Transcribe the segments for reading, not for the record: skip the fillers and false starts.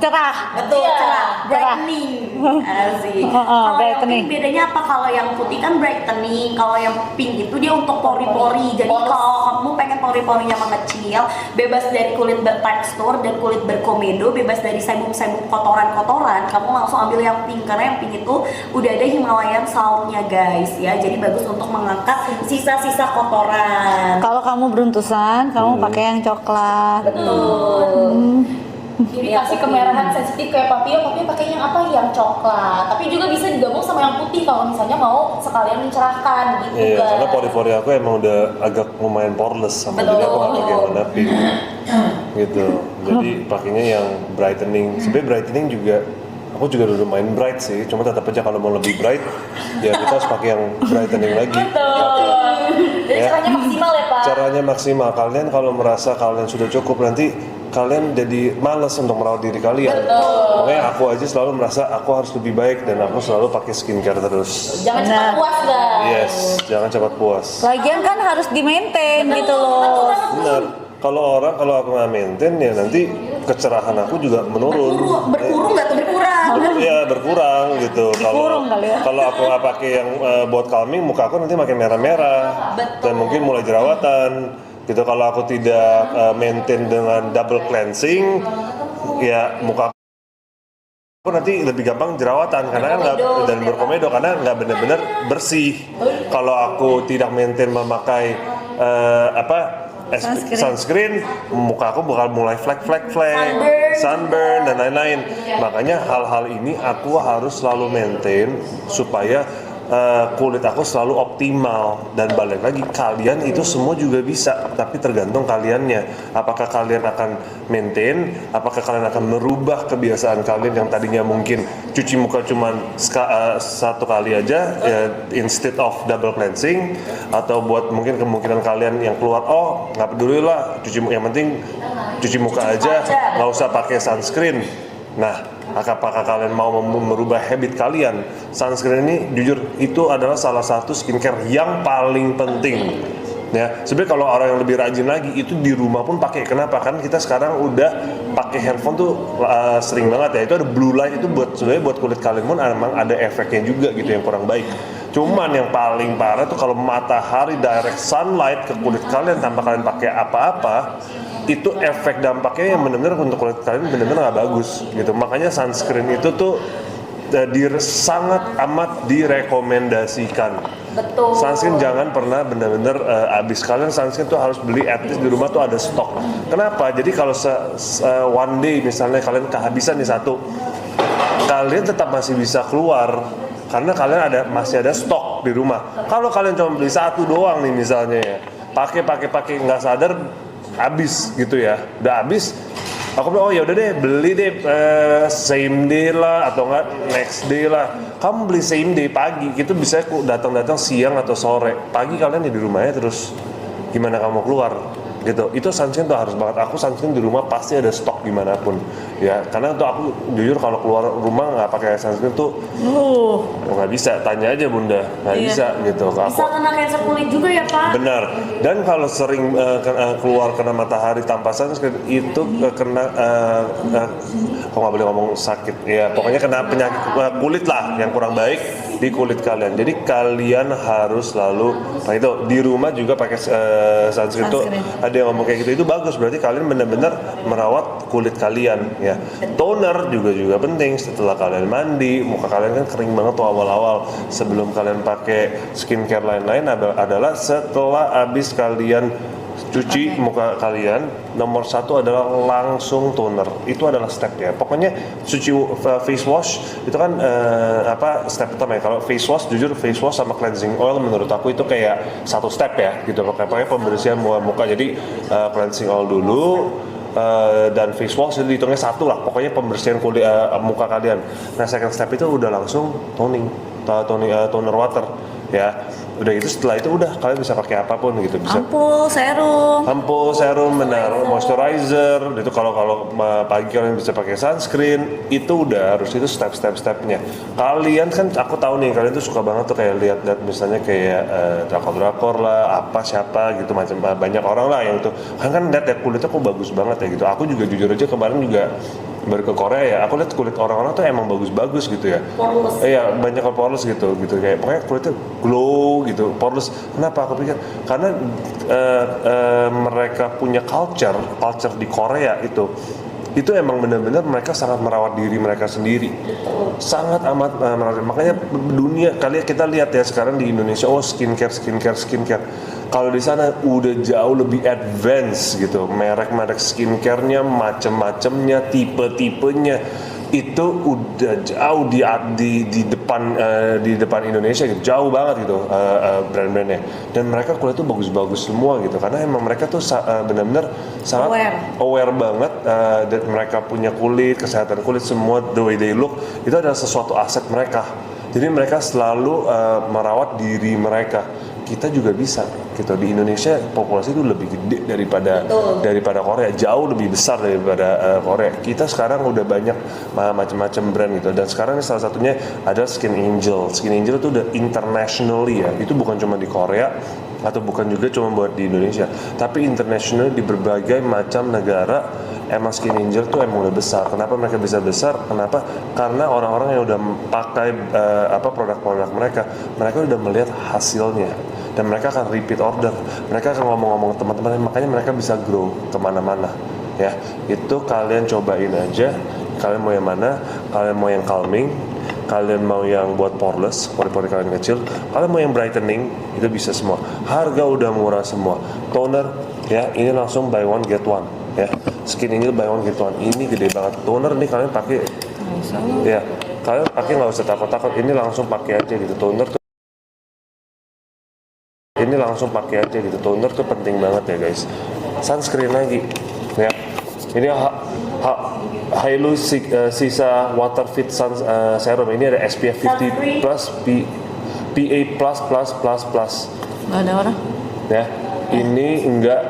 cerah. Betul, Iya. cerah, brightening. Asik. Kalau yang brightening. pink bedanya apa? Kalau yang putih kan brightening, kalau yang pink itu dia untuk pori-pori. Jadi kalau kamu pengen pori-porinya mengecil, bebas dari kulit bertekstur dan kulit berkomedo, bebas dari sebum-sebum kotoran-kotoran, kamu langsung ambil yang pink karena yang pink itu udah ada Himalayan saltnya guys ya. Jadi bagus untuk mengangkat sisa-sisa kotoran. Kalau kamu beruntusan, kamu pakai yang coklat. Betul. Jadi kasih kemerahan sensitif kayak Papio pakai yang apa? Yang coklat. Tapi juga bisa digabung sama yang putih kalau misalnya mau sekalian mencerahkan gitu Iya, kan. karena pori-pori aku emang udah agak lumayan poreless sama jadi aku nggak pakai yang warna pink gitu. Jadi pakainya yang brightening. Sebenarnya brightening juga aku juga udah main bright sih, cuma tetap aja kalau mau lebih bright ya kita harus pakai yang brightening lagi. Jadi Ya. caranya maksimal ya Pak. Caranya maksimal. Kalian kalau merasa kalian sudah cukup nanti kalian jadi males untuk merawat diri kalian. Makanya aku aja selalu merasa aku harus lebih baik dan aku selalu pakai skincare terus. Jangan cepat Benar. puas guys. Yes, jangan cepat puas. Lagian kan harus di-maintain gitu loh. Benar. Kalau aku nggak maintain ya nanti kecerahan aku juga menurun. Berkurung nggak tuh berkurang? Iya berkurang gitu. Dikurung kali ya. Kalau aku nggak pakai yang buat calming, muka aku nanti makin merah-merah dan mungkin mulai jerawatan. Gitu. Kalau aku tidak maintain dengan double cleansing, ya muka aku nanti lebih gampang jerawatan karena kan nggak dan berkomedo karena nggak benar-benar bersih. Kalau aku tidak maintain memakai sunscreen, muka aku bakal mulai flek, sunburn dan lain-lain. Makanya hal-hal ini aku harus selalu maintain supaya kulit aku selalu optimal. Dan balik lagi, kalian itu semua juga bisa, tapi tergantung kaliannya. Apakah kalian akan maintain, apakah kalian akan merubah kebiasaan kalian yang tadinya mungkin cuci muka cuma satu kali aja ya, instead of double cleansing, atau buat mungkin kemungkinan kalian yang keluar, oh nggak peduli lah, yang penting cuci muka aja, nggak usah pakai sunscreen. Nah, apakah kalian mau merubah habit kalian? Sunscreen ini jujur itu adalah salah satu skincare yang paling penting. Ya, sebenarnya kalau orang yang lebih rajin lagi itu di rumah pun pakai. Kenapa? Kan kita sekarang udah pakai handphone tuh sering banget ya. Itu ada blue light itu sebenarnya buat kulit kalian pun emang ada efeknya juga gitu yang kurang baik. Cuman yang paling parah tuh kalau matahari direct sunlight ke kulit kalian tanpa kalian pakai apa-apa, itu efek dampaknya yang benar-benar untuk kulit kalian benar-benar nggak bagus gitu. Makanya sunscreen itu tuh sangat amat direkomendasikan. Betul. Sunscreen jangan pernah benar-benar habis. Kalian sunscreen tuh harus beli at least di rumah tuh ada stok. Kenapa? Jadi kalau one day misalnya kalian kehabisan nih satu, kalian tetap masih bisa keluar karena kalian masih ada stok di rumah. Kalau kalian cuma beli satu doang nih misalnya ya, pakai nggak sadar habis gitu ya, udah habis. Aku bilang, oh ya udah deh, beli deh same day lah atau enggak next day lah. Kamu beli same day pagi, gitu bisa datang siang atau sore. Pagi kalian di rumahnya terus gimana kamu keluar gitu. Itu sunscreen tuh harus banget. Aku sunscreen di rumah pasti ada stok dimanapun ya. Karena tuh aku jujur kalau keluar rumah nggak pakai sunscreen tuh nggak bisa. Tanya aja bunda, nggak bisa gitu. Bisa kena cancer kulit juga ya Pak? Benar. Dan kalau sering keluar kena matahari tanpa sunscreen itu kena kok nggak boleh ngomong sakit ya, pokoknya kena penyakit kulit lah yang kurang baik di kulit kalian. Jadi kalian harus selalu itu di rumah juga pakai sunscreen tuh. Ada yang ngomong kayak gitu, itu bagus, berarti kalian benar-benar merawat kulit kalian ya. Toner juga penting setelah kalian mandi. Muka kalian kan kering banget tuh awal-awal, sebelum kalian pakai skincare lain-lain adalah setelah habis kalian cuci muka kalian, nomor satu adalah langsung toner. Itu adalah step ya. Pokoknya cuci face wash itu kan step pertama ya. Kalau face wash, jujur face wash sama cleansing oil menurut aku itu kayak satu step ya gitu. Pakai pembersihan muka. Jadi cleansing oil dulu dan face wash itu dihitungnya satu lah. Pokoknya pembersihan kulit muka kalian. Nah second step itu udah langsung toner water ya. Udah itu setelah itu udah kalian bisa pakai apapun gitu, bisa Ampul, serum, benar, moisturizer. Itu kalau pagi kalian bisa pakai sunscreen. Itu udah harus, itu stepnya. Kalian kan aku tahu nih kalian tuh suka banget tuh kayak lihat misalnya kayak drakor lah, siapa gitu, macam banyak orang lah yang tuh kan lihat kulitnya kok bagus banget ya gitu. Aku juga jujur aja kemarin juga baru ke Korea ya, aku lihat kulit orang-orang tuh emang bagus-bagus gitu ya. Poreless. Iya, banyak yang poreless gitu kayak pokoknya kulitnya glow gitu, poreless. Kenapa? Aku pikir karena mereka punya culture di Korea itu emang benar-benar mereka sangat merawat diri mereka sendiri. Sangat amat merawat. Makanya dunia kita lihat ya sekarang di Indonesia, skincare. Kalau di sana udah jauh lebih advance gitu, merek-merek skincare-nya, macem-macemnya, tipe-tipenya itu udah jauh di depan Indonesia gitu, jauh banget gitu brand-brandnya. Dan mereka kulit tuh bagus-bagus semua gitu, karena emang mereka tuh benar-benar sangat aware banget dan mereka punya kulit, kesehatan kulit semua, the way they look itu adalah sesuatu aset mereka. Jadi mereka selalu merawat diri mereka. Kita juga bisa gitu. Di Indonesia populasi itu lebih gede daripada Korea, jauh lebih besar daripada Korea. Kita sekarang udah banyak macam-macam brand gitu, dan sekarang ini salah satunya ada Skin Angel. Skin Angel itu udah internationally ya, itu bukan cuma di Korea atau bukan juga cuma buat di Indonesia, tapi international di berbagai macam negara. Emang Skin Angel tuh emang udah besar. Kenapa mereka bisa besar? Kenapa? Karena orang-orang yang udah pakai produk-produk mereka udah melihat hasilnya, dan mereka akan repeat order. Mereka akan ngomong-ngomong teman-teman, makanya mereka bisa grow kemana-mana. Ya, itu kalian cobain aja. Kalian mau yang mana? Kalian mau yang calming? Kalian mau yang buat poreless, pori-pori kalian kecil? Kalian mau yang brightening? Itu bisa semua. Harga udah murah semua. Toner, ya, ini langsung buy one get one. Ya, Skin Angel buy one get one. Ini gede banget. Toner nih kalian pakai, ya, kalian pakai nggak usah takut-takut. Ini langsung pakai aja gitu. Toner tuh, ini langsung pakai aja gitu. Toner tuh penting banget ya guys. Sunscreen lagi, ya. Ini Halo Sisa Water Fit Sun Serum. Ini ada SPF 50 plus PA++++. Nggak ada orang. Ya. Ini enggak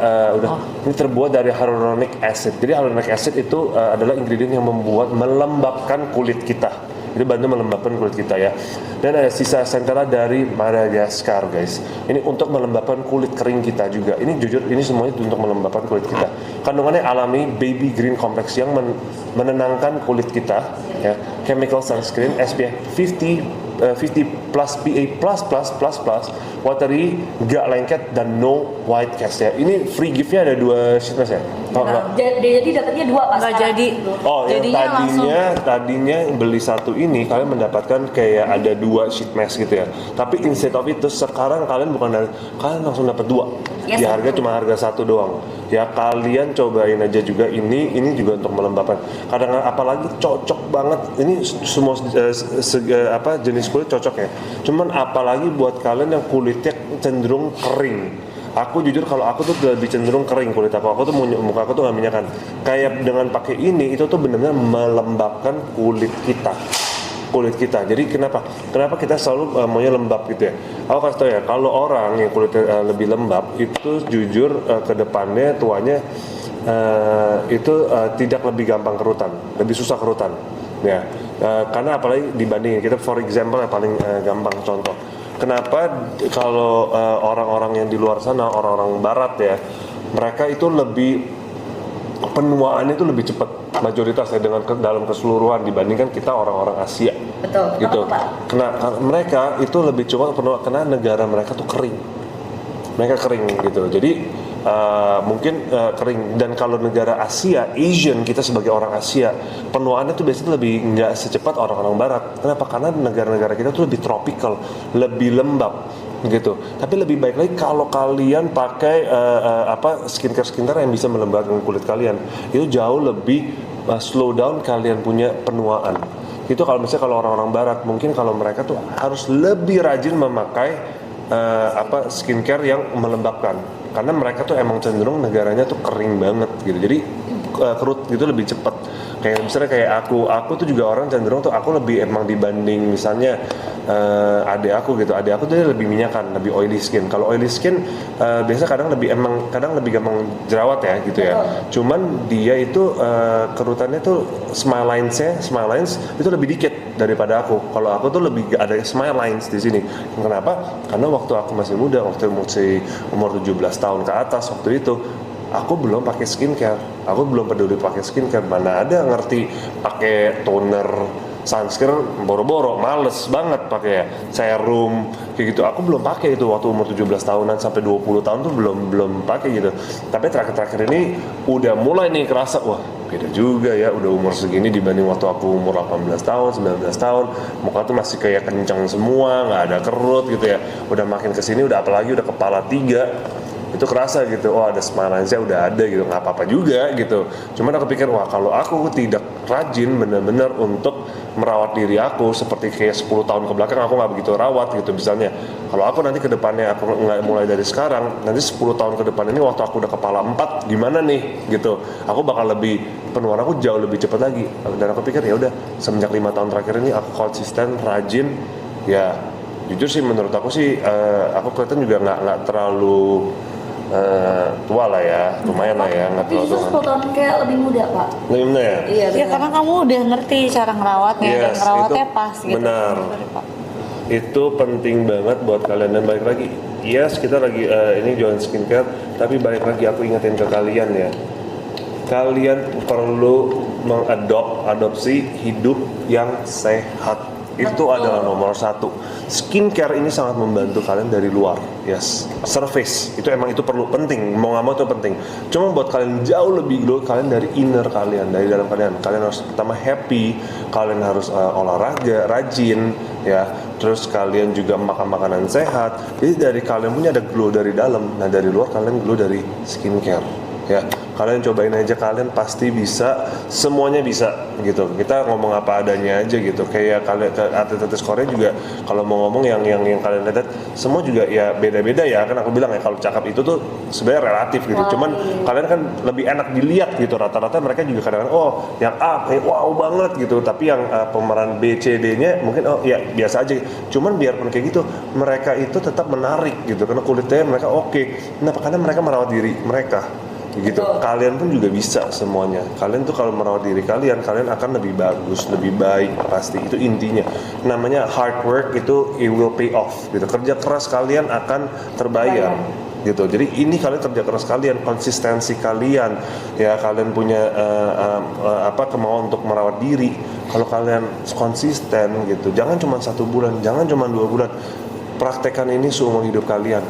ini terbuat dari hyaluronic acid. Jadi hyaluronic acid itu adalah ingredient yang melembabkan kulit kita. Itu bantu melembabkan kulit kita ya. Dan ada sisa centella dari Madagascar guys. Ini untuk melembabkan kulit kering kita juga. Ini jujur ini semuanya untuk melembabkan kulit kita. Kandungannya alami baby green complex yang menenangkan kulit kita ya. Chemical sunscreen SPF 50 plus PA++++, watery, gak lengket, dan no white cast ya. Ini free gift-nya ada 2 sheet mask ya? Oh, jadi dapatnya 2 pas. Nggak jadi. Oh, yang tadinya beli satu ini kalian mendapatkan kayak ada 2 sheet mask gitu ya. Tapi instead of itu sekarang kalian kalian langsung dapat 2. Yes, Di harga cuma harga 1 doang. Ya kalian cobain aja juga ini juga untuk melembabkan. Kadang-kadang apalagi cocok banget. Ini semua jenis kulit cocok ya. Cuman apalagi buat kalian yang kulitnya cenderung kering. Aku jujur kalau aku tuh lebih cenderung kering kulit aku tuh muka aku tuh nggak minyakan. Kayak dengan pakai ini itu tuh benar-benar melembabkan kulit kita. Jadi kenapa kita selalu maunya lembab gitu ya? Aku kasih tau ya, kalau orang yang kulitnya lebih lembab itu jujur ke depannya tuanya tidak lebih gampang kerutan, lebih susah kerutan ya. Karena apalagi dibandingin kita, for example yang paling gampang contoh. Kenapa kalau orang-orang yang di luar sana, orang-orang barat ya, mereka itu lebih penuaannya itu lebih cepat mayoritas ya dalam keseluruhan dibandingkan kita orang-orang Asia. Betul. Gitu. Karena mereka itu lebih cepat penuaan karena negara mereka tuh kering. Mereka kering gitu. Jadi mungkin kering. Dan kalau negara Asian, kita sebagai orang Asia, penuaannya tuh biasanya lebih nggak secepat orang-orang Barat. Kenapa? Karena negara-negara kita tuh lebih tropical, lebih lembab gitu. Tapi lebih baik lagi kalau kalian pakai skincare yang bisa melembabkan kulit kalian. Itu jauh lebih slow down kalian punya penuaan. Itu kalau misalnya kalau orang-orang Barat, mungkin kalau mereka tuh harus lebih rajin memakai skincare yang melembabkan. Karena mereka tuh emang cenderung negaranya tuh kering banget gitu. Jadi kerut gitu lebih cepat. Kayak misalnya kayak aku tuh juga orang cenderung tuh aku lebih emang dibanding misalnya adik aku gitu. Adik aku tuh dia lebih minyakan, lebih oily skin. Kalau oily skin biasa kadang lebih gampang jerawat ya gitu ya. Cuman dia itu kerutannya tuh smile lines itu lebih dikit daripada aku. Kalau aku tuh lebih ada smile lines di sini. Kenapa? Karena waktu aku masih muda, waktu umur 17 tahun ke atas waktu itu aku belum pakai skincare, aku belum peduli pakai skincare, mana ada ngerti pakai toner, sunscreen, boro-boro, males banget pakai serum kayak gitu. Aku belum pakai itu waktu umur 17 tahunan sampai 20 tahun tuh belum pakai gitu. Tapi terakhir-terakhir ini udah mulai nih kerasa, wah beda juga ya, udah umur segini dibanding waktu aku umur 18 tahun, 19 tahun, muka tuh masih kayak kencang semua, nggak ada kerut gitu ya. Udah makin kesini, udah apalagi udah kepala 3, itu kerasa gitu, oh ada smile lines-nya udah ada gitu, nggak apa-apa juga gitu. Cuman aku pikir, wah kalau aku tidak rajin bener-bener untuk merawat diri aku seperti kayak 10 tahun ke belakang aku nggak begitu rawat gitu misalnya. Kalau aku nanti ke depannya, aku nggak mulai dari sekarang, nanti 10 tahun ke depan ini waktu aku udah kepala 4 gimana nih gitu, aku bakal lebih, penuaan aku jauh lebih cepat lagi. Dan aku pikir ya udah, semenjak 5 tahun terakhir ini aku konsisten rajin ya. Jujur sih menurut aku sih aku kelihatan juga nggak terlalu tua lah ya, lumayan lah ya, nggak terlalu Justru 10 tahun kayak lebih muda Pak. lebih muda ya. Iya Ya karena kamu udah ngerti cara ngerawatnya dan Yes, ngerawatnya itu pas gitu. benar. Itu penting banget buat kalian. Dan balik lagi, yes kita lagi ini jualan skincare, tapi balik lagi aku ingetin ke kalian ya, kalian perlu adopsi hidup yang sehat. Itu adalah nomor 1. Skincare ini sangat membantu kalian dari luar, yes. Surface itu emang itu perlu, penting, mau nggak mau itu penting. Cuma buat kalian jauh lebih glow, kalian dari inner kalian, dari dalam kalian harus pertama happy, kalian harus olahraga rajin, ya. Terus kalian juga makan makanan sehat. Jadi dari kalian punya ada glow dari dalam, nah dari luar kalian glow dari skincare. Ya, kalian cobain aja, kalian pasti bisa, semuanya bisa gitu. Kita ngomong apa adanya aja gitu. Kayak kalian artis-artis Korea juga kalau mau ngomong yang kalian lihat semua juga ya beda-beda ya. Kan aku bilang ya kalau cakep itu tuh sebenarnya relatif gitu. Cuman kalian kan lebih enak dilihat gitu. Rata-rata mereka juga kadang-kadang oh yang A kayak wow banget gitu. Tapi yang pemeran B, C, D-nya mungkin oh ya biasa aja. Cuman biarpun kayak gitu, mereka itu tetap menarik gitu karena kulitnya mereka oke. Nah, karena mereka merawat diri mereka. Gitu. Kalian pun juga bisa semuanya. Kalian tuh kalau merawat diri kalian akan lebih bagus, lebih baik pasti. Itu intinya. Namanya hard work itu it will pay off. Gitu. Kerja keras kalian akan terbayar. Gitu. Jadi ini kalian kerja keras kalian, konsistensi kalian, ya kalian punya kemauan untuk merawat diri. Kalau kalian konsisten gitu, jangan cuma 1 bulan, jangan cuma 2 bulan. Praktekkan ini seumur hidup kalian.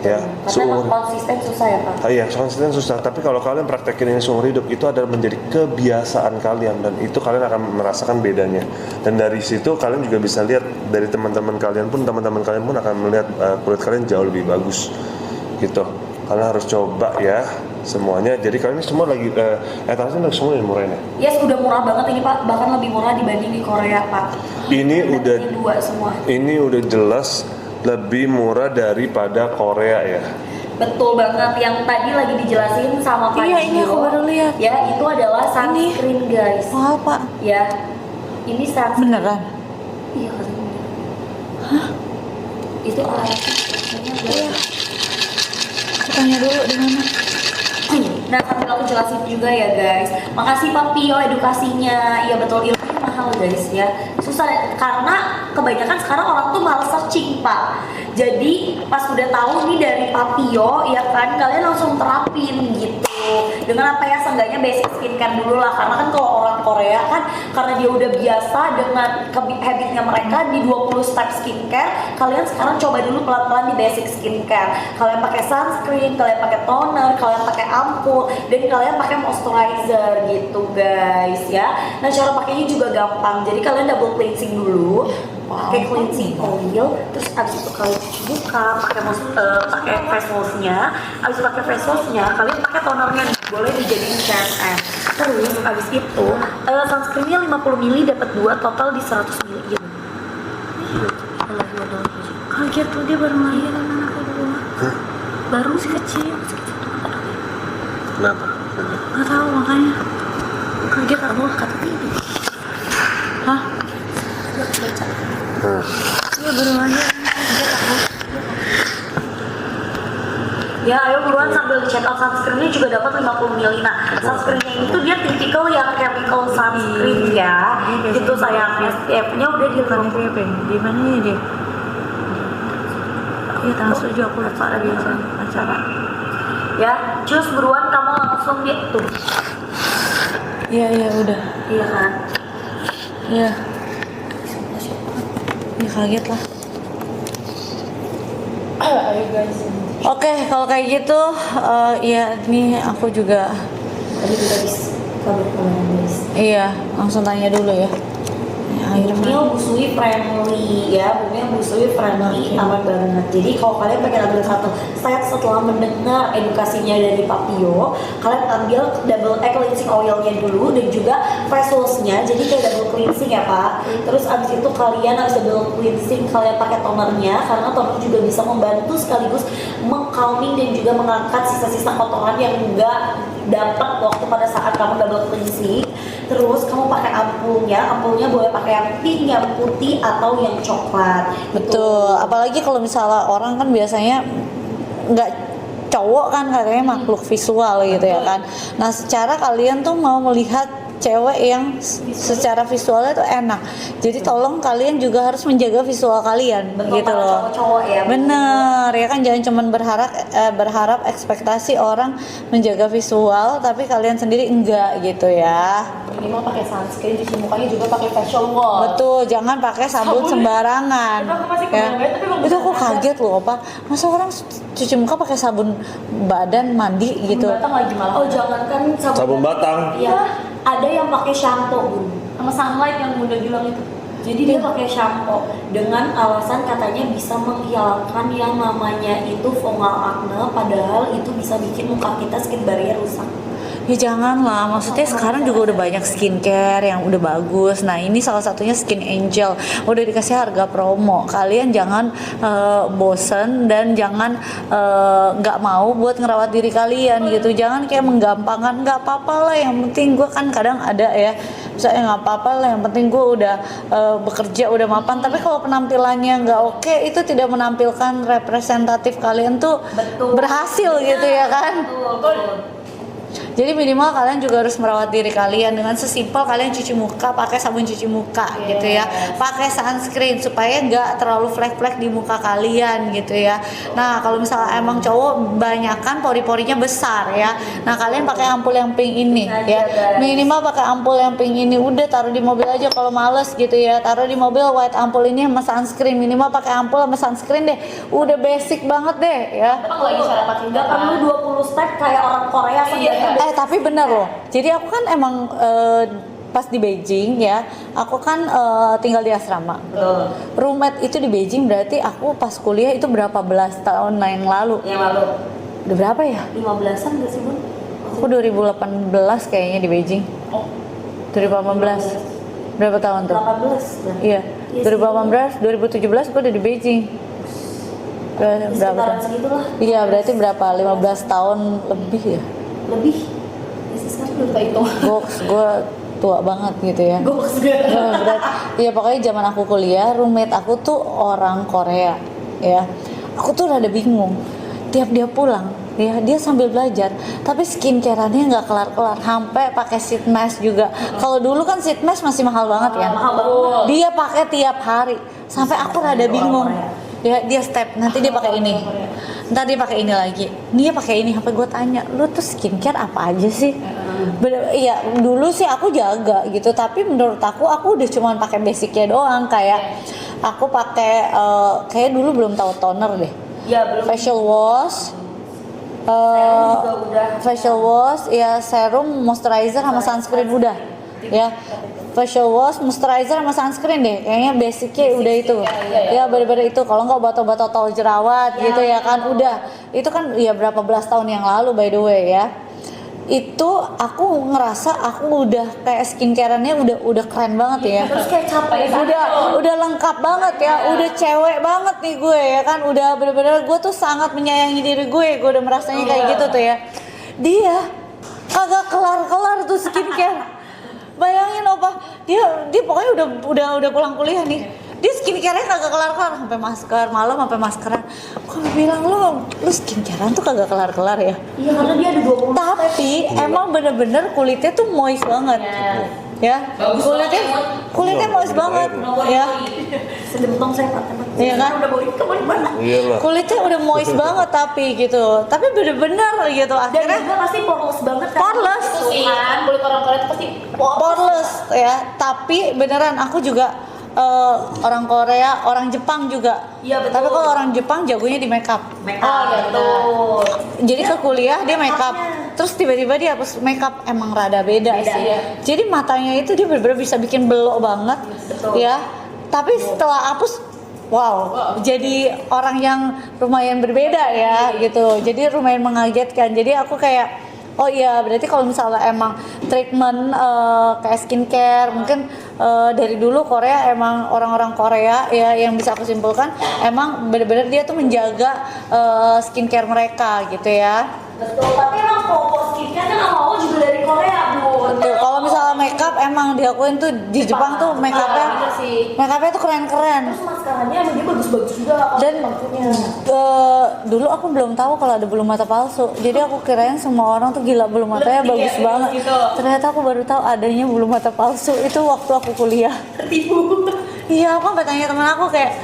Ya, Karena konsisten susah ya Pak. Iya, konsisten susah. Tapi kalau kalian praktekin ini seumur hidup, itu adalah menjadi kebiasaan kalian dan itu kalian akan merasakan bedanya. Dan dari situ kalian juga bisa lihat dari teman-teman kalian pun akan melihat kulit kalian jauh lebih bagus. Gitu. Kalian harus coba ya semuanya. Jadi kalian ini semua lagi etalase semua yang murah ini. Yes, udah murah banget ini Pak. Bahkan lebih murah dibanding di Korea Pak. Ini udah dua semua. Ini udah jelas lebih murah daripada Korea ya. Betul banget, yang tadi lagi dijelasin sama Pak Iya, ini aku baru lihat. Ya, itu adalah sunscreen guys. Wow Pak, Ya, ini sunscreen. beneran? Iya katanya. Hah? Itu alatnya. Iya. Aku tanya dulu di mana. Nah, sambil aku jelasin juga ya guys. Makasih Pak Pio edukasinya. Iya betul, ilmunya mahal guys ya. Susah karena kebanyakan sekarang orang tuh malas searching Pak. Jadi pas udah tahu nih dari Pak Pio ya kan, kalian langsung terapin gitu. Dengan apa ya, seenggaknya basic skincare dulu lah. Karena kan kalau orang Korea kan, karena dia udah biasa dengan habitnya mereka di 20 step skincare, kalian sekarang coba dulu pelan-pelan di basic skincare. Kalian pakai sunscreen, kalian pakai toner, kalian pakai ampul, dan kalian pakai moisturizer gitu guys ya. Nah, cara pakainya juga gampang. Jadi kalian double cleansing dulu. Pakai cleansing oil, terus abis itu kalian cuci muka, pakai face wash-nya. Abis pakai face wash-nya, kalian pakai tonernya, boleh dijadiin CSN. Terus abis itu sunscreen-nya 50 ml dapat 2, total di 100 ml. Iya. Kaget tuh, dia baru ngelahirin anak kedua. Baru sih kecil. Kenapa? Nggak tahu makanya. Kaget aku kata ini. Hah? Baca. Iya baru aja. Ya ayo buruan sambil check out sunscreen-nya juga dapat 50 ml. Nah, sunscreen-nya ini tuh dia typical yang chemical sunscreen ya. Gitu sayang. SPF-nya udah di SPF di mana ya dia? Iya tanggal 7 aku lupa lagi acara. Ya, cus buruan kamu langsung gitu. Iya udah. Iya kan? Iya. Ya kaget lah. Ayo guys. Oke, kalau kayak gitu, ya nih aku juga. Tadi kita bisa kabar-kabaran guys. Iya, langsung tanya dulu ya. Bumil Busui friendly ya, Bumil Busui friendly aman banget. Jadi kalau kalian pengen ambil satu set setelah mendengar edukasinya dari Papio, kalian ambil double cleansing oilnya dulu dan juga face washnya. Jadi kayak double cleansing ya Pak. Terus abis itu kalian habis double cleansing kalian pakai tonernya, karena toner juga bisa membantu sekaligus mengcalming dan juga mengangkat sisa-sisa kotoran yang enggak dapat waktu pada saat kamu double cleansing. Terus kamu pakai ampulnya boleh pakai yang pink, yang putih atau yang coklat. Betul, apalagi kalau misalnya orang kan biasanya nggak, cowok kan katanya makhluk visual gitu ya kan. Nah secara kalian tuh mau melihat cewek yang secara visualnya tuh enak, jadi tolong kalian juga harus menjaga visual kalian. Betul, gitu para loh. cowok-cowok ya. Bener ya kan, jangan cuman berharap ekspektasi orang menjaga visual tapi kalian sendiri enggak gitu ya. Minimal pakai sunscreen, cuci mukanya juga pakai facial wash. Betul, jangan pakai sabun sembarangan. Itu aku masih Ya. kebayang banget, tapi belum Itu aku bisa kaget loh, apa? Masa orang cuci muka pakai sabun badan mandi gitu? Batang lagi malah. Oh jangankan Sabun batang. Iya, ada yang pakai shampoo Bun. Sama sunlight yang Bunda bilang itu. Jadi dia pakai shampoo dengan alasan katanya bisa menghilangkan yang namanya itu fungal acne, padahal itu bisa bikin muka kita skin barrier rusak. Ya jangan lah, maksudnya sekarang juga udah banyak skincare yang udah bagus. Nah ini salah satunya Skin Angel, udah dikasih harga promo. Kalian jangan bosen dan jangan nggak mau buat ngerawat diri kalian gitu. Jangan kayak menggampangkan, nggak apa-apa lah, yang penting gue kan kadang ada ya, misalnya nggak apa-apa lah, yang penting gue udah bekerja, udah mapan. Tapi kalau penampilannya nggak oke, itu tidak menampilkan representatif kalian tuh berhasil gitu ya kan. Betul. Jadi minimal kalian juga harus merawat diri kalian dengan sesimpel kalian cuci muka pakai sabun cuci muka gitu ya, pakai sunscreen supaya nggak terlalu flek-flek di muka kalian gitu ya. Nah kalau misalnya emang cowok banyakan pori-porinya besar ya, nah kalian pakai ampul yang pink ini ya, minimal pakai ampul yang pink ini, udah taruh di mobil aja kalau males gitu ya, taruh di mobil white ampul ini sama sunscreen, minimal pakai ampul sama sunscreen deh, udah basic banget deh ya. Apa lagi cara pakai? Nggak perlu 20 step kayak orang Korea sebenarnya. Tapi bener loh. Jadi aku kan emang pas di Beijing ya, aku kan tinggal di asrama. Roommate itu di Beijing, berarti aku pas kuliah itu berapa belas tahun yang lalu? Yang lalu. Udah berapa ya? 15-an gak sih Bun? Aku 2018 kayaknya di Beijing. Oh. 2018. Berapa tahun tuh? 18. Iya. 2018, 2017 gue udah di Beijing. Berapa Sekitaran tahun? segitulah. Iya, berarti berapa? 15 tahun lebih ya? Lebih. Ya sih sekarang udah kita hitung. Gue tua banget gitu ya. Gue segala. Nah, iya pokoknya zaman aku kuliah, roommate aku tuh orang Korea ya. Aku tuh rada bingung. Tiap dia pulang ya, dia sambil belajar tapi skincareannya nggak kelar-kelar, sampai pakai sheet mask juga. Kalau dulu kan sheet mask masih mahal banget ya. Mahal banget. Dia pakai tiap hari sampai aku rada bingung. Dia step, nanti dia pakai ini, ntar dia pakai ini lagi, dia pakai ini. Sampai gue tanya, lu tuh skincare apa aja sih? Iya dulu sih aku jaga gitu, tapi menurut aku udah cuman pakai basicnya doang. Kayak aku pakai kayak dulu belum tahu toner deh. Ya belum. Facial wash, Serum juga udah. facial wash, ya serum, moisturizer sama sunscreen udah. Ya, facial wash, moisturizer sama sunscreen deh. Kayaknya basicnya udah itu. Ya bener-bener itu. Kalau nggak obat-obat total jerawat gitu ya kan udah. Itu kan ya berapa belas tahun yang lalu by the way ya. Itu aku ngerasa aku udah kayak skincareannya udah keren banget ya. Terus kayak capek. Udah lengkap banget ya, udah cewek banget nih gue ya kan, udah bener-bener gue tuh sangat menyayangi diri gue udah merasanya kayak gitu tuh ya. Dia kagak kelar-kelar tuh skincare. Bayangin apa, dia pokoknya udah pulang kuliah nih, dia skincare-nya kagak kelar-kelar, sampai masker malam, sampai maskeran. Kok bilang lu skincarean tuh kagak kelar-kelar ya? Iya karena dia ada 20. Tapi emang bener-bener kulitnya tuh moist banget. ya. Bagus Kulitnya banget, kulitnya Iya, moist minum banget, air. ya. Sedentong saya pakai. Iya kan? Udah bawa kamu di mana? Iyalah. Kulitnya udah moist banget tapi gitu. Tapi bener-bener gitu Dan akhirnya juga pasti poreless banget kan? poreless. Itu sih kulit orang Korea itu pasti poreless ya. Tapi beneran aku juga orang Korea, orang Jepang juga. Iya, betul. Tapi kalau orang Jepang jagonya di makeup. Make Oh, iya, betul. Jadi ke kuliah dia makeup, terus tiba-tiba dia hapus makeup, emang rada beda Beda, sih. iya. Jadi matanya itu dia bener-bener bisa bikin belok banget, Betul. ya. Tapi setelah hapus, wow, jadi orang yang lumayan berbeda ya, gitu. Jadi lumayan mengagetkan. Jadi aku kayak, oh iya, berarti kalau misalnya emang treatment kayak skincare, mungkin dari dulu Korea emang orang-orang Korea ya yang bisa aku simpulkan emang bener-bener dia tuh menjaga skincare mereka gitu ya. Betul. Tapi emang kalau skincare kan awal juga dari Korea, Bu. Betul. Kalau misalnya makeup emang diakuin tuh di Jepang tuh makeupnya, bener sih. makeupnya tuh keren-keren. Terus maskaranya emang dia bagus-bagus juga kalau Dan punya. dulu aku belum tahu kalau ada bulu mata palsu. Jadi aku kirain semua orang tuh gila bulu matanya Letih ya, bagus banget. gitu. Ternyata aku baru tahu adanya bulu mata palsu itu waktu aku kuliah. Tertipu. Iya, aku sampai tanya teman aku kayak,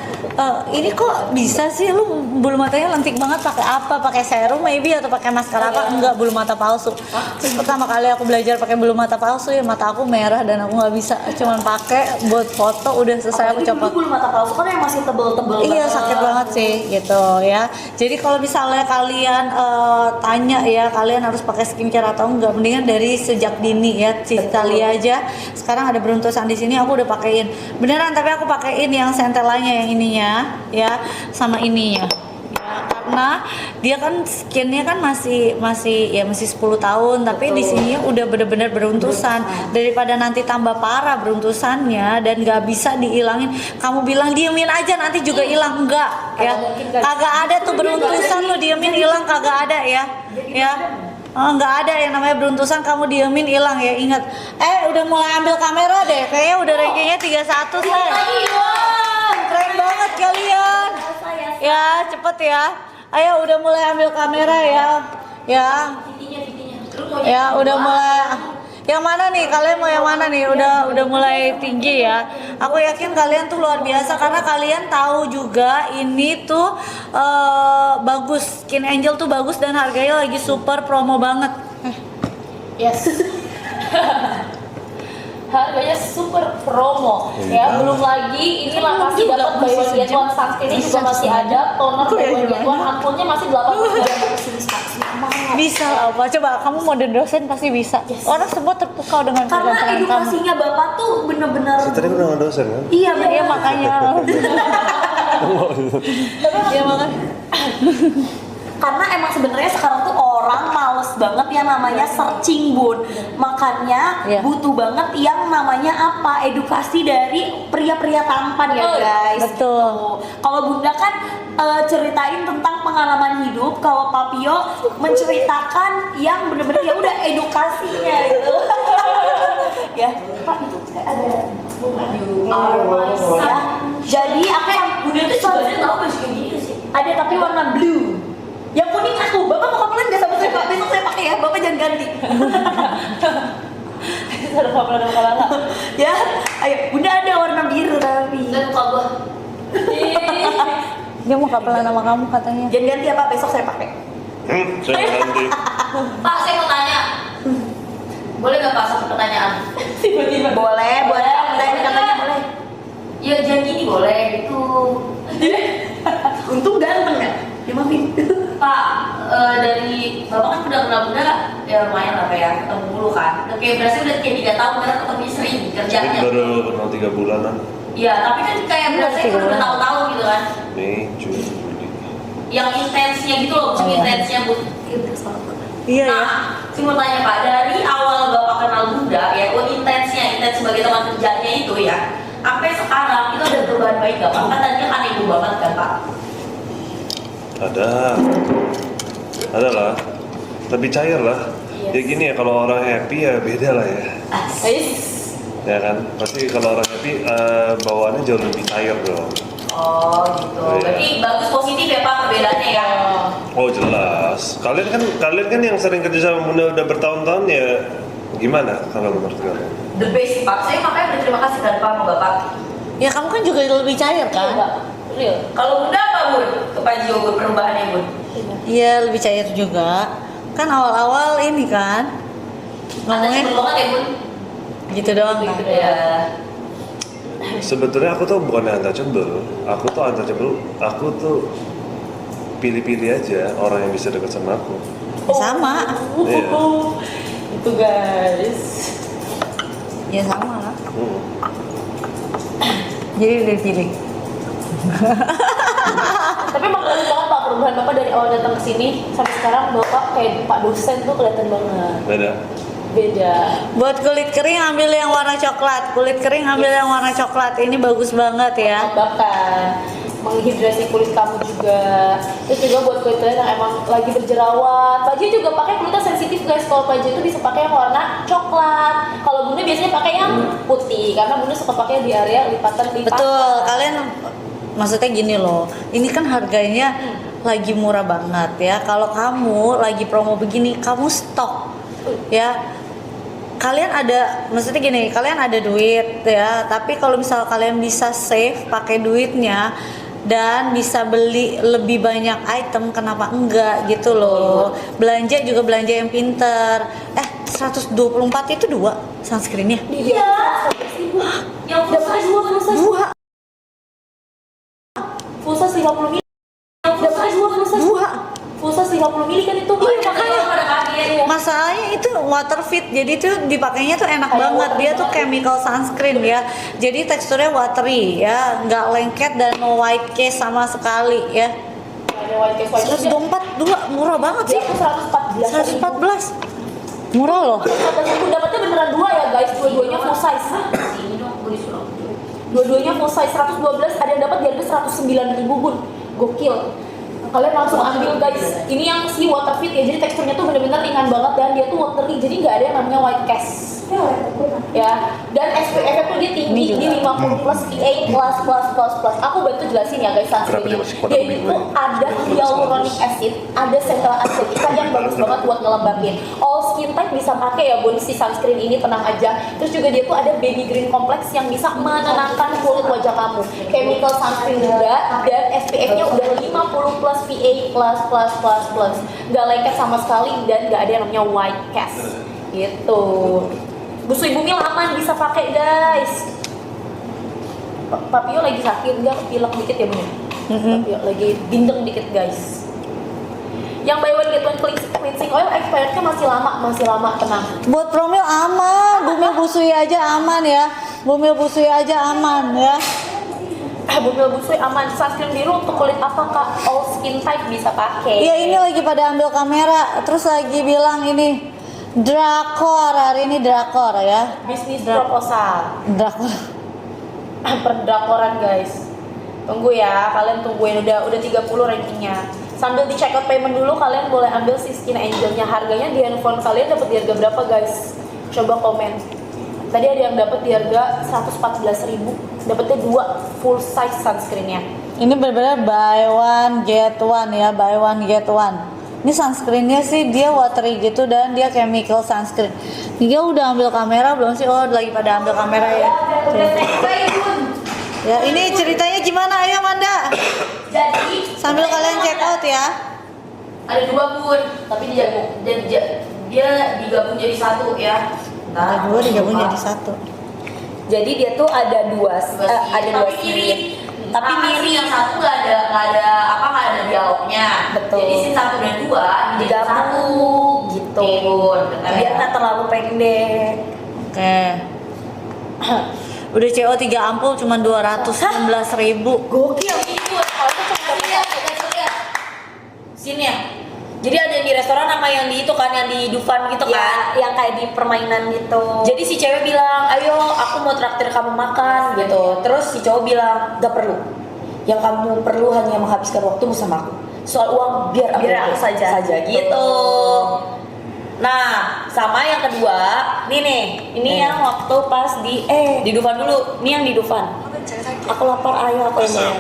ini kok bisa sih lu bulu matanya lentik banget, pakai apa? Pakai serum maybe atau pakai maskara apa? Enggak, bulu mata palsu. Terus pertama kali aku belajar pakai bulu mata palsu ya mata aku merah dan aku nggak bisa, cuman pakai buat foto udah selesai aku Apalagi copot. dulu bulu mata palsu kan yang masih tebel-tebel Iya, banget. sakit banget sih gitu ya. Jadi kalau misalnya kalian tanya ya kalian harus pakai skincare atau enggak, mendingan dari sejak dini ya. Talia aja sekarang ada beruntusan di sini aku udah pakein. Beneran, tapi aku pakein yang centellanya yang ininya ya sama ininya. Ya, karena dia kan skinnya kan masih 10 tahun, tapi di sini udah bener-bener beruntusan. Daripada nanti tambah parah beruntusannya dan nggak bisa dihilangin, kamu bilang diemin aja nanti juga hilang, enggak ya? Kagak ada tuh beruntusan lo diemin hilang, kagak ada ya. Nggak ada yang namanya beruntusan kamu diemin hilang ya, ingat. Udah mulai ambil kamera deh, kayaknya udah rankingnya 31 say. Keren banget kalian. Ya cepet ya. Ayo udah mulai ambil kamera ya. Ya. Ya udah mulai. Yang mana nih? Kalian mau yang mana nih? Udah mulai tinggi ya. Aku yakin kalian tuh luar biasa karena kalian tahu juga ini tuh bagus. Skin Angel tuh bagus dan harganya lagi super promo banget. yes. Harganya super promo ya, belum lagi ini lah masih dapat buy one get one, sunscreen ini juga masih ada, toner buy one get one, ampunnya masih 80. Bisa apa? Coba kamu mau dosen pasti bisa. Orang semua terpukau dengan Karena keterampilan kamu. edukasinya Bapak tuh bener-bener. Tadi kan udah dosen kan? Iya, Iya bener. makanya. Iya makanya. Karena emang sebenarnya sekarang tuh orang males banget yang namanya searching, Bun. Makanya Iya. butuh banget yang namanya apa? Edukasi dari pria-pria tampan ya, Betul. guys. Betul. Gitu. Kalau Bunda kan ceritain tentang pengalaman hidup, kalau Papio menceritakan yang bener-bener ya udah edukasinya gitu. Ya, Pak itu saya ada Armais ya. Jadi aku yang Bunda tuh sebenarnya tahu baju kayak gini sih. Ada tapi warna blue. Yang kuning aku, Bapak mau kapan nggak sama saya Pak? Besok saya pakai ya, Bapak jangan ganti. Ada apa-apa. Ya, ayo, Bunda ada warna biru tapi. Dan muka gua. Dia mau kapelan sama kamu katanya. Jangan ganti ya Pak, besok saya pakai. Saya ganti. Pak, saya mau tanya. Boleh nggak Pak satu pertanyaan? Tiba-tiba. Boleh, boleh. Katanya boleh. Ya jangan gini boleh gitu. Untung ganteng ya. Ya maafin. Pak, dari Bapak kan udah kenal Bunda ya lumayan lah Pak ya, ketemu dulu kan. Udah kayak berarti udah kayak 3 tahun karena ketemu sering kerjanya. Baru kenal 3 bulanan. Iya, tapi kan kayak berarti kan udah tahu-tahu gitu kan. Mei, Juni, Juli. Yang intensnya gitu loh, maksudnya intensnya Bu. Iya ya. Nah, saya mau tanya Pak, dari awal Bapak kenal Bunda ya, intens sebagai teman kerjanya itu ya, sampai sekarang itu ada perubahan baik nggak Pak? Kan tadinya kan ibu banget kan Pak? Ada lah. Lebih cair lah. Ya gini ya, kalau orang happy ya beda lah ya. Ya kan, pasti kalau orang happy bawaannya jauh lebih cair dong. Oh gitu. Oh, iya. Berarti bagus positif ya Pak perbedaannya ya. Oh jelas. Kalian kan yang sering kerja sama Bunda udah bertahun-tahun ya Gimana kalau menurut kamu? The best Pak. Saya makanya berterima kasih kan Pak sama Bapak. Ya kamu kan juga lebih cair Iya, kan? Mbak. Real. Kalau Bunda apa Bun? Ke Pajio Bun perubahannya Bun? Iya lebih cair juga. Kan awal-awal ini kan ngomongnya Atas banget ya Bun? gitu doang kan? Ya. Sebetulnya aku tuh bukan untouchable. Aku tuh pilih-pilih aja orang yang bisa dekat sama aku. Ya, sama. Iya. Itu guys. Ya sama lah. Hmm. Jadi udah pilih. Tapi emang kelihatan banget Pak perubahan Bapak dari awal datang ke sini sampai sekarang Bapak kayak Pak dosen tuh kelihatan banget. Beda. Buat kulit kering ambil yang warna coklat. Kulit kering ambil yang warna coklat. Ini bagus banget ya. Bahkan menghidrasi kulit kamu juga. Terus juga buat kulit kalian yang emang lagi berjerawat. Paju juga pakai kulitnya sensitif guys. Kalau Paju itu bisa pakai yang warna coklat. Kalau Bunda biasanya pakai yang putih karena Bunda suka pakai di area lipatan-lipatan. Betul. Kalian maksudnya gini loh. Ini kan harganya lagi murah banget ya. Kalau kamu lagi promo begini, kamu stok ya. Kalian ada, maksudnya gini, kalian ada duit ya, tapi kalau misal kalian bisa save pakai duitnya dan bisa beli lebih banyak item, kenapa enggak gitu loh. Belanja juga belanja yang pinter. 124 itu 2 sunscreennya. Iya. Yang dapatnya dua. Full size 50 mili. Dapatnya dua full size. Full size 50 mili kan itu. Iya, makanya. Ada kakinya ya. Masalahnya itu water fit, jadi tuh dipakainya tuh enak banget. Dia tuh chemical sunscreen ya, jadi teksturnya watery ya, nggak lengket dan no white case sama sekali ya. Ada white case 124 2 murah banget sih. Dia 114. 114 murah loh. Aku dapatnya beneran dua ya guys, dua-duanya full size. Ini dong Bun disuruh. Dua-duanya full size 112, ada yang dapat di harga 109.000 Bun. Gokil. Kalian langsung ambil guys. Ini yang si water fit ya, jadi teksturnya tuh bener-bener ringan banget dan dia tuh watery, jadi nggak ada yang namanya white cast. Ya, dan SPF tuh dia tinggi, ini 50 plus PA++++. Aku bantu jelasin ya guys sunscreen. Dia itu ada hyaluronic acid, ada central acetica yang bagus banget buat ngelembabin. All skin type bisa pakai ya Bun si sunscreen ini, tenang aja. Terus juga dia tuh ada baby green complex yang bisa menenangkan kulit wajah kamu. Chemical sunscreen juga, dan SPF-nya udah 50 plus PA++++. Gak lengket sama sekali dan gak ada yang namanya white cast. Gitu. Busui bumi aman bisa pakai guys. Papio lagi sakit nggak, pilek dikit ya Bun? Papio lagi bindeng dikit guys. Yang buy one get one cleansing oil expirednya masih lama, tenang. Buat promil aman, Bumil Busui aja aman ya. Bumil Busui aja aman ya. Bumil Busui aman. Sunscreen biru untuk kulit apa Kak? All skin type bisa pakai. Iya ini lagi pada ambil kamera, terus lagi bilang ini drakor, hari ini drakor ya. Bisnis proposal. Drakor. Perdrakoran guys. Tunggu ya, kalian tungguin udah 30 rankingnya. Sambil di check out payment dulu, kalian boleh ambil si Skin Angelnya. Harganya di handphone kalian dapat di harga berapa guys? Coba komen. Tadi ada yang dapat di harga 114.000. Dapatnya 2 full size sunscreennya. Ini benar-benar buy one get one ya, buy one get one. Ini sunscreennya sih dia watery gitu dan dia chemical sunscreen. Dia udah ambil kamera belum sih? Oh lagi pada ambil kamera ya. Ya ini ceritanya gimana? Ayo Manda. Jadi Sambil kalian check out ya. ada 2 Bun, tapi dia digabung jadi 1 ya. Ada 2 digabung jadi 1. Jadi dia tuh ada dua tapi mirip. Tapi mirip. Yang satu nggak ada dialognya. Betul. Jadi scene 1 dan 2 dijadi 1 gitu. Bun. Biar nggak terlalu pendek. Oke. Udah CO 3 ampul cuma 216.000. Gokil itu. Kalau itu cuma dapat Scene-nya. Jadi ada di restoran sama yang di itu kan, yang di Dufan gitu kan. yang kayak di permainan gitu. Jadi si cewek bilang, ayo aku mau traktir kamu makan gitu. Terus si cowok bilang, gak perlu. Yang kamu perlu hanya menghabiskan waktu bersama aku. Soal uang biar aku saja gitu. Nah, sama yang kedua, ini yang waktu pas di Dufan dulu. Ini yang di Dufan. Aku lapar, ayo aku yang bayar.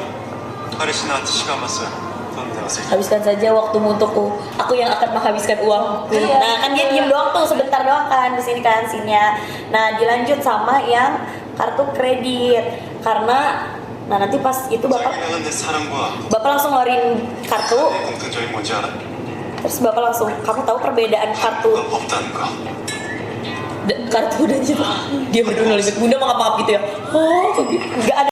彼氏の知しかますその Habiskan saja waktumu untukku, aku yang akan menghabiskan uang. Iya. Nah kan dia diem doang tuh, sebentar doang kan di sini kan scene-nya. Nah dilanjut sama yang kartu kredit, karena nah nanti pas itu bapak langsung ngeluarin kartu, 공통점이 뭔지 알아? terus bapak langsung, kamu tahu perbedaan kartu 없다는 거. kartu dan cinta? Dia berdua limit bunda mengapa gitu ya? Oh, nggak ada